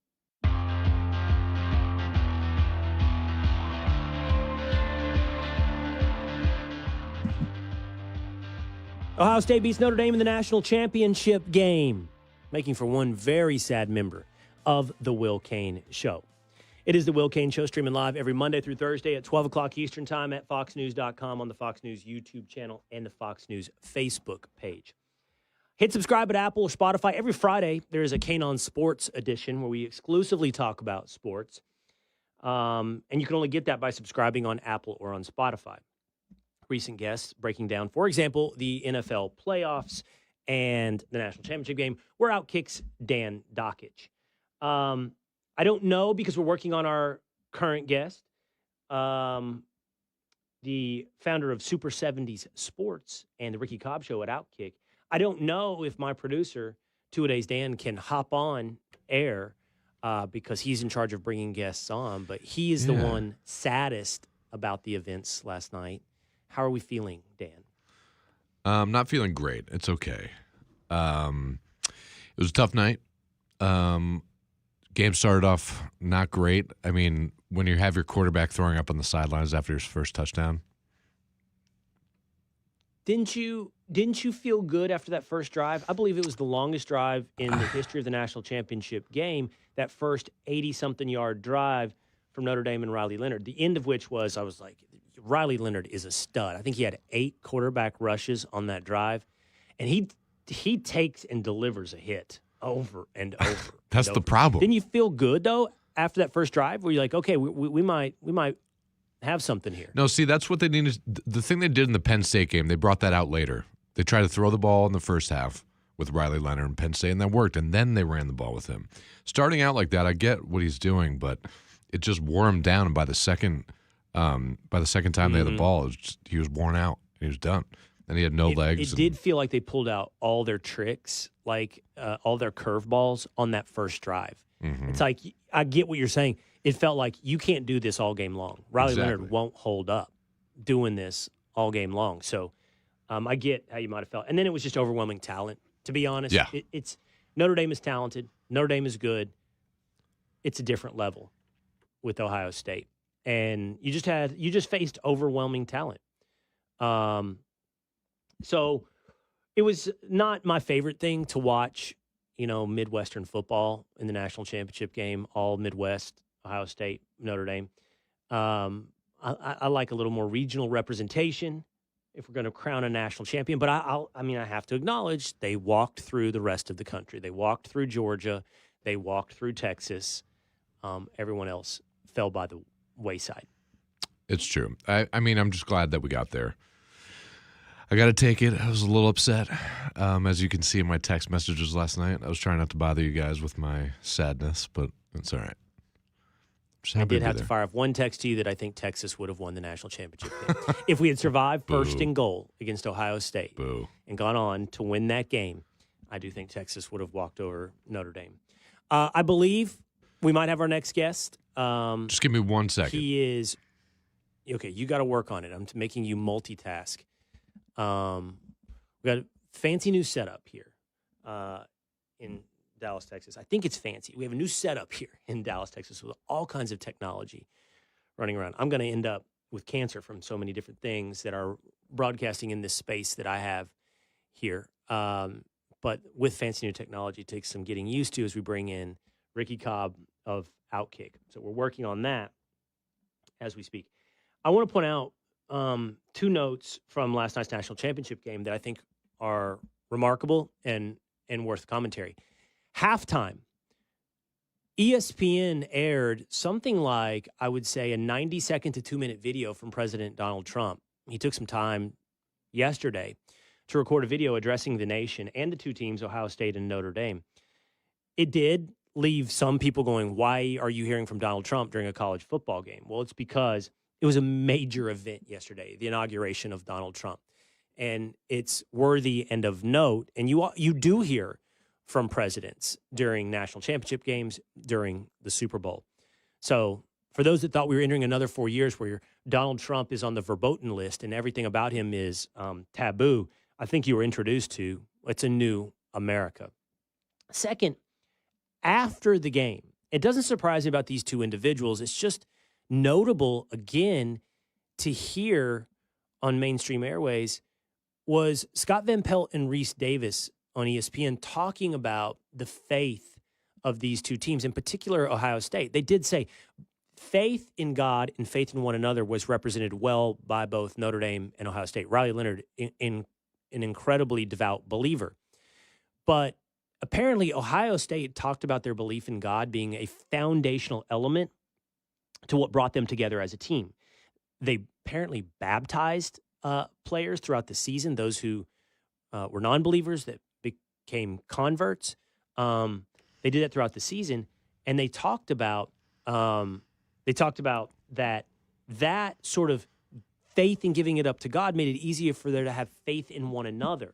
Ohio State beats Notre Dame in the national championship game. making for one very sad member of the Will Cain Show. It is the Will Cain Show, streaming live every Monday through Thursday at 12 o'clock Eastern Time at foxnews.com, on the Fox News YouTube channel and the Fox News Facebook page. Hit subscribe at Apple or Spotify. Every Friday, there is a Cain on Sports edition where we exclusively talk about sports. And you can only get that by subscribing on Apple or on Spotify. Recent guests breaking down, for example, the NFL playoffs and the national championship game, where Outkicks Dan Dockich. I don't know, because we're working on our current guest, the founder of Super 70s Sports and the Ricky Cobb Show at Outkick. I don't know if my producer, Two-A-Days Dan, can hop on air because he's in charge of bringing guests on, but he is the one saddest about the events last night. How are we feeling, Dan? Not feeling great. It's okay. It was a tough night. Game started off not great. I mean, when you have your quarterback throwing up on the sidelines after his first touchdown. Didn't you feel good after that first drive? I believe it was the longest drive in the history of the national championship game, that first 80-something yard drive from Notre Dame and Riley Leonard, the end of which was, I was like, Riley Leonard is a stud. I think he had 8 quarterback rushes on that drive, and he takes and delivers a hit over and over. That's the problem. Didn't you feel good, though, after that first drive, where you're like, okay, we might have something here? No, see, that's what they needed. The thing they did in the Penn State game, they brought that out later. They tried to throw the ball in the first half with Riley Leonard and Penn State, and that worked, and then they ran the ball with him. Starting out like that, I get what he's doing, but it just wore him down, and by the second time they had the ball, he was worn out. He was done. And he had no legs. It did feel like they pulled out all their tricks, like all their curveballs on that first drive. Mm-hmm. It's like, I get what you're saying. It felt like you can't do this all game long. Riley Leonard won't hold up doing this all game long. So I get how you might have felt. And then it was just overwhelming talent, to be honest. Yeah. It's Notre Dame is talented. Notre Dame is good. It's a different level with Ohio State. And you just faced overwhelming talent. So it was not my favorite thing to watch, Midwestern football in the national championship game, all Midwest, Ohio State, Notre Dame. I like a little more regional representation if we're going to crown a national champion. But I have to acknowledge they walked through the rest of the country. They walked through Georgia. They walked through Texas. Everyone else fell by the wayside. It's true. I'm just glad that we got there. I got to take it. I was a little upset. As you can see in my text messages last night, I was trying not to bother you guys with my sadness, but it's all right. I did have to fire off one text to you that I think Texas would have won the national championship game. If we had survived first and goal against Ohio State and gone on to win that game, I do think Texas would have walked over Notre Dame. I believe we might have our next guest. Just give me 1 second. He is – okay, you got to work on it. I'm making you multitask. We got a fancy new setup here in Dallas, Texas. I think it's fancy. We have a new setup here in Dallas, Texas, with all kinds of technology running around. I'm going to end up with cancer from so many different things that are broadcasting in this space that I have here. But with fancy new technology, it takes some getting used to as we bring in Ricky Cobb of Outkick. So we're working on that as we speak. I want to point out 2 notes from last night's national championship game that I think are remarkable and worth commentary. Halftime, ESPN aired something like, I would say, a 90-second to 2-minute video from President Donald Trump. He took some time yesterday to record a video addressing the nation and the 2 teams, Ohio State and Notre Dame. It did leave some people going, why are you hearing from Donald Trump during a college football game? Well, it's because it was a major event yesterday, the inauguration of Donald Trump. And it's worthy and of note. And you do hear from presidents during national championship games, during the Super Bowl. So for those that thought we were entering another 4 years where Donald Trump is on the verboten list and everything about him is taboo, I think you were introduced to, it's a new America. Second, after the game, it doesn't surprise me about these 2 individuals. It's just notable, again, to hear on mainstream airways was Scott Van Pelt and Rhys Davis on ESPN talking about the faith of these two teams, in particular Ohio State. They did say faith in God and faith in one another was represented well by both Notre Dame and Ohio State. Riley Leonard, in an incredibly devout believer. But apparently Ohio State talked about their belief in God being a foundational element to what brought them together as a team. They apparently baptized players throughout the season, those who were non-believers that became converts. They did that throughout the season, and they talked about that sort of faith in giving it up to God made it easier for them to have faith in one another.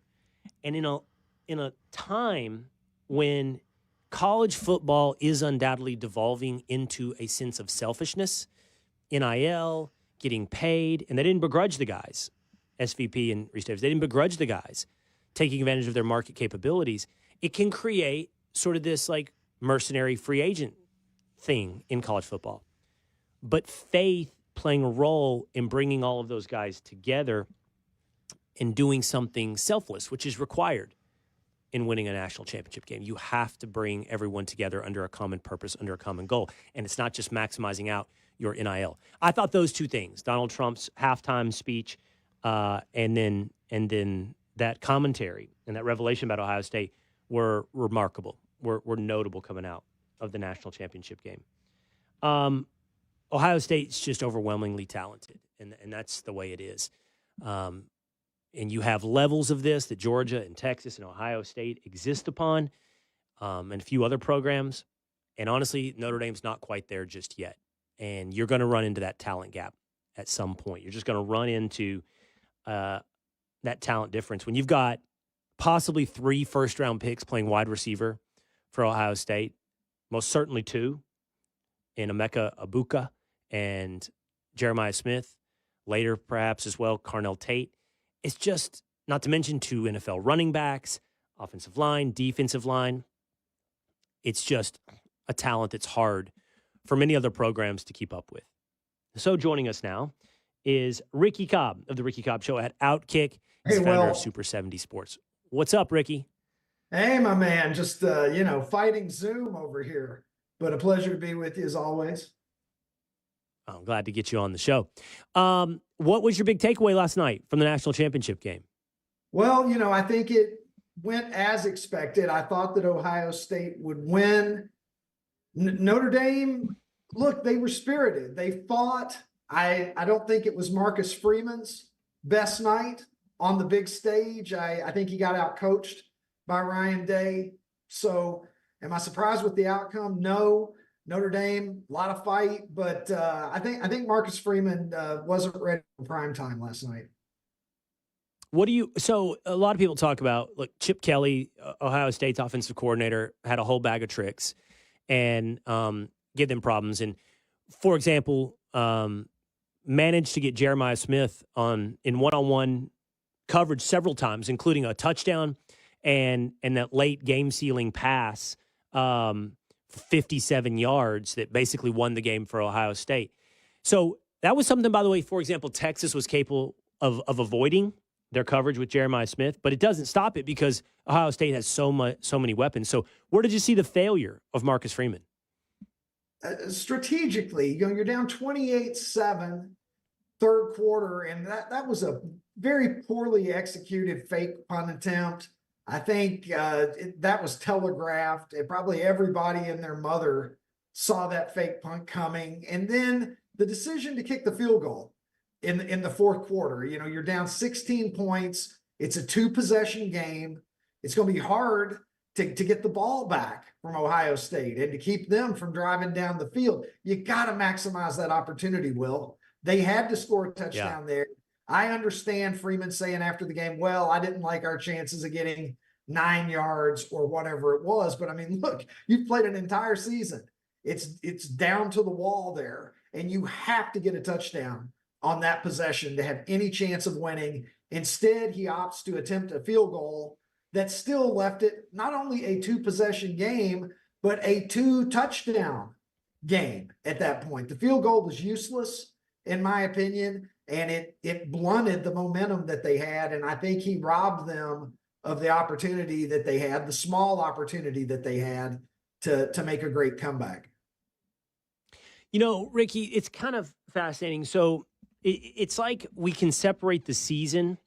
And in a time when college football is undoubtedly devolving into a sense of selfishness, NIL, getting paid, and they didn't begrudge the guys, SVP and Reese Davis, they didn't begrudge the guys taking advantage of their market capabilities. It can create sort of this like mercenary free agent thing in college football. But faith playing a role in bringing all of those guys together and doing something selfless, which is required in winning a national championship game. You have to bring everyone together under a common purpose, under a common goal. And it's not just maximizing out your NIL. I thought those two things, Donald Trump's halftime speech and then that commentary and that revelation about Ohio State were remarkable, were notable coming out of the national championship game. Ohio State's just overwhelmingly talented, and that's the way it is. And you have levels of this that Georgia and Texas and Ohio State exist upon, and a few other programs. And honestly, Notre Dame's not quite there just yet. And you're going to run into that talent gap at some point. You're just going to run into that talent difference when you've got possibly 3 first-round picks playing wide receiver for Ohio State, most certainly 2, in Emeka Egbuka and Jeremiah Smith, later perhaps as well, Carnell Tate. It's just, not to mention 2 NFL running backs, offensive line, defensive line. It's just a talent that's hard for many other programs to keep up with. So joining us now is Ricky Cobb of the Ricky Cobb Show at Outkick. He's founder of Super 70 Sports. What's up, Ricky? Hey, my man. Just, fighting Zoom over here. But a pleasure to be with you as always. I'm glad to get you on the show. What was your big takeaway last night from the national championship game? Well, I think it went as expected. I thought that Ohio State would win. Notre Dame, look, they were spirited. They fought. I don't think it was Marcus Freeman's best night on the big stage. I think he got out-coached by Ryan Day. So am I surprised with the outcome? No. Notre Dame, a lot of fight, but I think Marcus Freeman wasn't ready for prime time last night. So a lot of people talk about, look, Chip Kelly, Ohio State's offensive coordinator, had a whole bag of tricks and give them problems. And for example, managed to get Jeremiah Smith in one-on-one coverage several times, including a touchdown and that late game-sealing pass, 57 yards that basically won the game for Ohio State. So that was something, by the way, for example, Texas was capable of avoiding their coverage with Jeremiah Smith, but it doesn't stop it because Ohio State has so many weapons. So where did you see the failure of Marcus Freeman? Strategically, you're down 28-7 third quarter, and that was a very poorly executed fake punt attempt. I think that was telegraphed, and probably everybody and their mother saw that fake punt coming. And then the decision to kick the field goal in the fourth quarter. You're down 16 points. It's a 2-possession game. It's going to be hard to get the ball back from Ohio State and to keep them from driving down the field. You got to maximize that opportunity, Will. They had to score a touchdown there. I understand Freeman saying after the game, well, I didn't like our chances of getting 9 yards or whatever it was. But I mean, look, you've played an entire season. It's down to the wall there, and you have to get a touchdown on that possession to have any chance of winning. Instead, he opts to attempt a field goal that still left it not only a 2-possession game, but a 2-touchdown game at that point. The field goal was useless, in my opinion, and it blunted the momentum that they had, and I think he robbed them of the opportunity that they had, the small opportunity that they had to make a great comeback. You know, Ricky, it's kind of fascinating. So it's like we can separate the season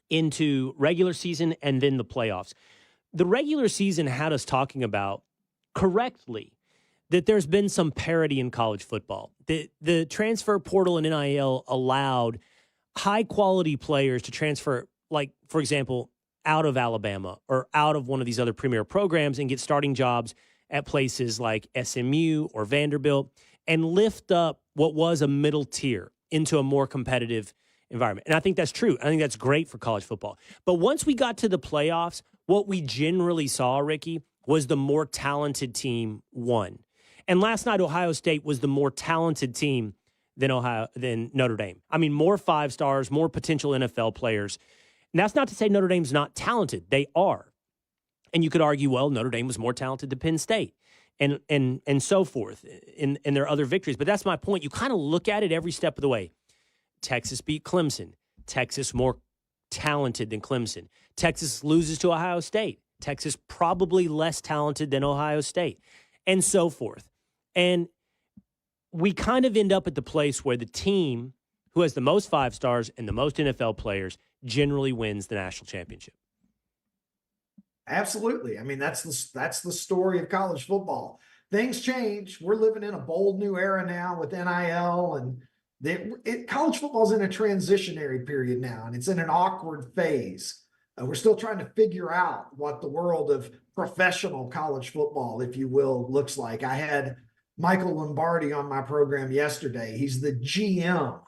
into regular season and then the playoffs. The regular season had us talking about correctly that there's been some parity in college football. The transfer portal and NIL allowed high-quality players to transfer, like, for example, out of Alabama or out of one of these other premier programs and get starting jobs at places like SMU or Vanderbilt and lift up what was a middle tier into a more competitive environment. And I think that's true. I think that's great for college football. But once we got to the playoffs, what we generally saw, Ricky, was the more talented team won. And last night, Ohio State was the more talented team than Notre Dame. I mean, more 5-stars, more potential NFL players. And that's not to say Notre Dame's not talented. They are. And you could argue, well, Notre Dame was more talented than Penn State and so forth in their other victories. But that's my point. You kind of look at it every step of the way. Texas beat Clemson. Texas more talented than Clemson. Texas loses to Ohio State. Texas probably less talented than Ohio State, and so forth. And we kind of end up at the place where the team who has the most 5-stars and the most NFL players generally wins the national championship. Absolutely. I mean, that's the story of college football. Things change. We're living in a bold new era now with NIL, and college football is in a transitionary period now, and it's in an awkward phase. We're still trying to figure out what the world of professional college football, if you will, looks like. I had Michael Lombardi on my program yesterday. He's the GM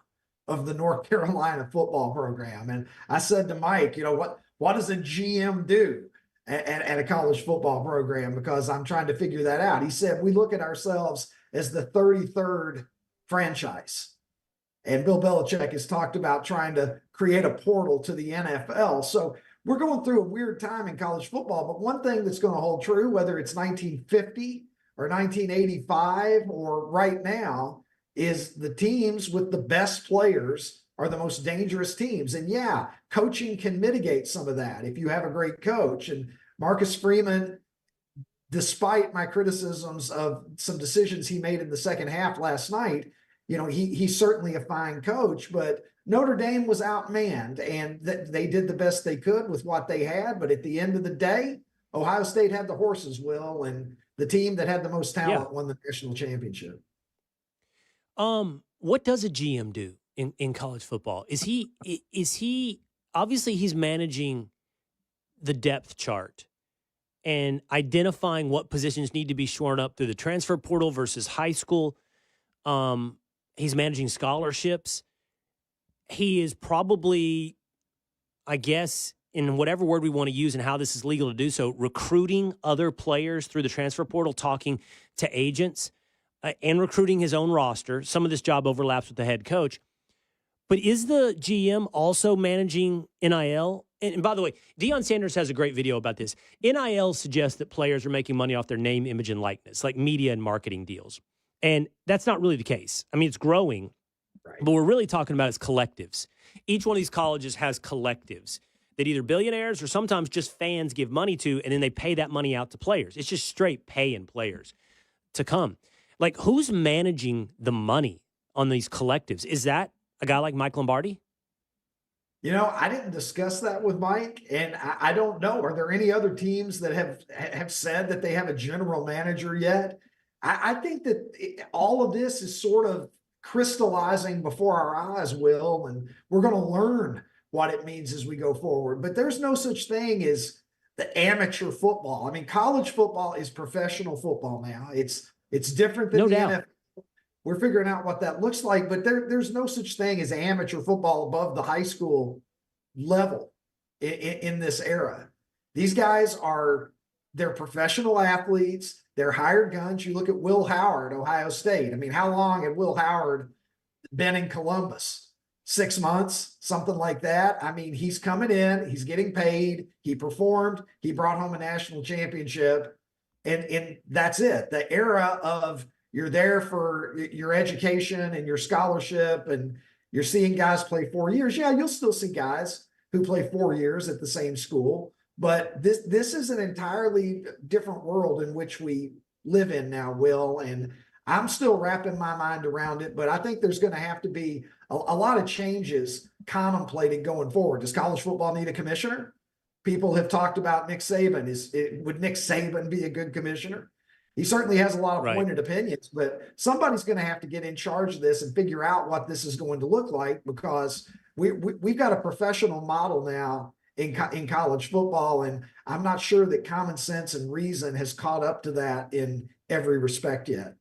of the North Carolina football program. And I said to Mike, you know, what does a GM do at a college football program? Because I'm trying to figure that out. He said, we look at ourselves as the 33rd franchise. And Bill Belichick has talked about trying to create a portal to the NFL. So we're going through a weird time in college football. But one thing that's going to hold true, whether it's 1950 or 1985 or right now, is the teams with the best players are the most dangerous teams. And yeah, coaching can mitigate some of that if you have a great coach. And Marcus Freeman, despite my criticisms of some decisions he made in the second half last night, you know, he's certainly a fine coach, but Notre Dame was outmanned, and they did the best they could with what they had. But at the end of the day, Ohio State had the horses, Will, and the team that had the most talent won the national championship. What does a GM do in college football? Is he obviously he's managing the depth chart and identifying what positions need to be shored up through the transfer portal versus high school. He's managing scholarships. He is probably, I guess, in whatever word we want to use and how this is legal to do so, recruiting other players through the transfer portal, talking to agents, and recruiting his own roster. Some of this job overlaps with the head coach. But is the GM also managing NIL? And by the way, Deion Sanders has a great video about this. NIL suggests that players are making money off their name, image, and likeness, like media and marketing deals. And that's not really the case. I mean, it's growing, but what we're really talking about is collectives. Each one of these colleges has collectives that either billionaires or sometimes just fans give money to, and then they pay that money out to players. It's just straight paying players to come. Like, who's managing the money on these collectives? Is that a guy like Mike Lombardi? You know, I didn't discuss that with Mike, and I don't know. Are there any other teams that have said that they have a general manager yet? I think that all of this is sort of crystallizing before our eyes, Will, and we're going to learn what it means as we go forward. But there's no such thing as the amateur football. I mean, college football is professional football now. It's different than the NFL. We're figuring out what that looks like, but there's no such thing as amateur football above the high school level in this era. These guys they're professional athletes. They're hired guns. You look at Will Howard, Ohio State. I mean, how long had Will Howard been in Columbus? 6 months, something like that. I mean, he's coming in, he's getting paid, he performed, he brought home a national championship, and that's it. The era of you're there for your education and your scholarship, and you're seeing guys play 4 years. Yeah, you'll still see guys who play 4 years at the same school, But this is an entirely different world in which we live in now, Will. And I'm still wrapping my mind around it, but I think there's going to have to be a lot of changes contemplated going forward. Does college football need a commissioner? People have talked about Nick Saban. Would Nick Saban be a good commissioner? He certainly has a lot of pointed opinions, but somebody's going to have to get in charge of this and figure out what this is going to look like, because we've got a professional model now in college football, and I'm not sure that common sense and reason has caught up to that in every respect yet.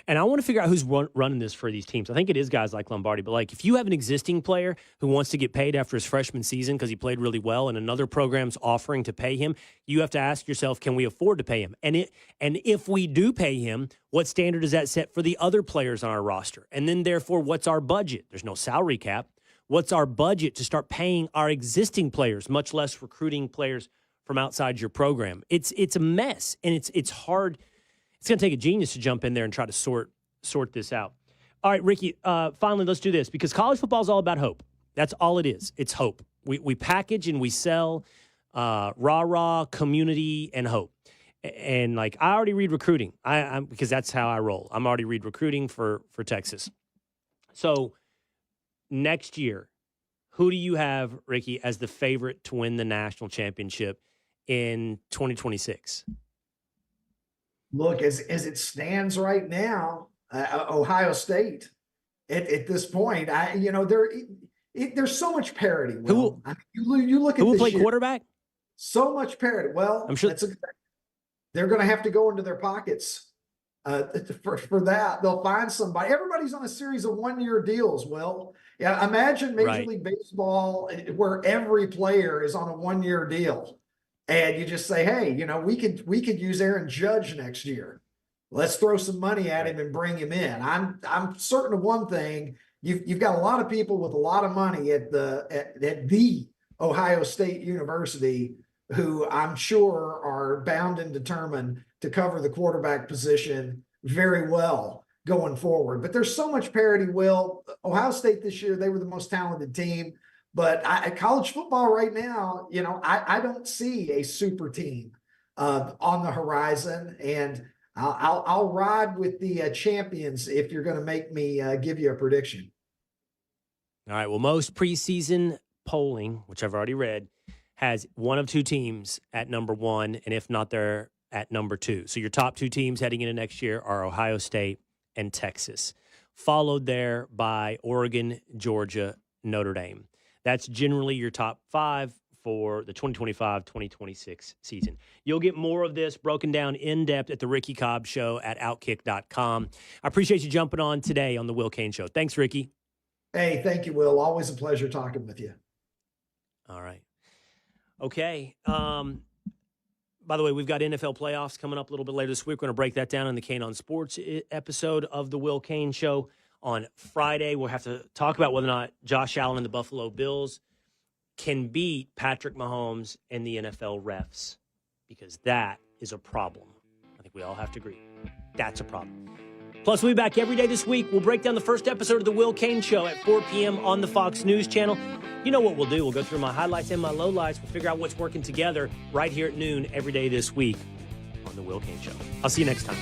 And I want to figure out who's running this for these teams. I think it is guys like Lombardi, but like if you have an existing player who wants to get paid after his freshman season because he played really well and another program's offering to pay him, you have to ask yourself, can we afford to pay him? And if we do pay him, what standard does that set for the other players on our roster? And then therefore, what's our budget? There's no salary cap. What's our budget to start paying our existing players, much less recruiting players from outside your program? It's a mess, and it's hard. It's going to take a genius to jump in there and try to sort this out. All right, Ricky, finally, let's do this, because college football is all about hope. That's all it is. It's hope. We package and we sell rah-rah, community, and hope. And, like, I already read recruiting I'm because that's how I roll. I'm already read recruiting for Texas. So next year, who do you have, Ricky, as the favorite to win the national championship in 2026? Look, as it stands right now, Ohio State at this point, there's so much parity. Will. You look at who will play year, quarterback? So much parity. Well, I'm sure they're going to have to go into their pockets for that. They'll find somebody. Everybody's on a series of one-year deals. Will, yeah, imagine Major League Baseball where every player is on a one-year deal. And you just say, hey, we could use Aaron Judge next year. Let's throw some money at him and bring him in. I'm certain of one thing. You've got a lot of people with a lot of money at the Ohio State University who I'm sure are bound and determined to cover the quarterback position very well going forward. But there's so much parity, Will. Ohio State this year, they were the most talented team. But college football right now, I don't see a super team on the horizon, and I'll ride with the champions if you're going to make me give you a prediction. All right. Well, most preseason polling, which I've already read, has one of two teams at number one, and if not, they're at number two. So your top two teams heading into next year are Ohio State and Texas, followed there by Oregon, Georgia, Notre Dame. That's generally your top five for the 2025-2026 season. You'll get more of this broken down in depth at the Ricky Cobb Show at Outkick.com. I appreciate you jumping on today on the Will Cain Show. Thanks, Ricky. Hey, thank you, Will. Always a pleasure talking with you. All right. Okay. By the way, we've got NFL playoffs coming up a little bit later this week. We're going to break that down in the Cain on Sports episode of the Will Cain Show. On Friday, we'll have to talk about whether or not Josh Allen and the Buffalo Bills can beat Patrick Mahomes and the NFL refs, because that is a problem. I think we all have to agree. That's a problem. Plus, we'll be back every day this week. We'll break down the first episode of The Will Cain Show at 4 p.m. on the Fox News Channel. You know what we'll do. We'll go through my highlights and my lowlights. We'll figure out what's working together right here at noon every day this week on The Will Cain Show. I'll see you next time.